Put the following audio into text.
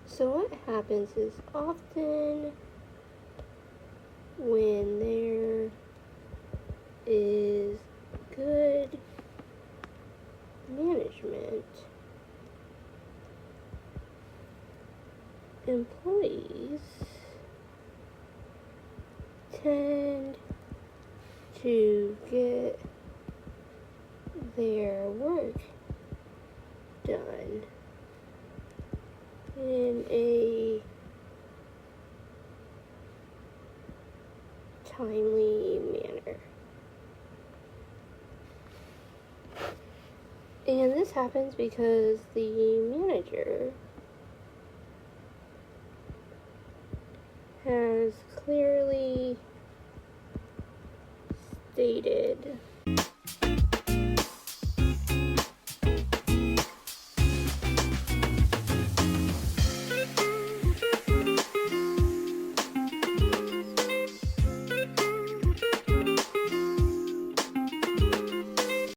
So what happens is often when there is good management, employees tend to get their work done in a timely manner. And this happens because the manager has clearly stated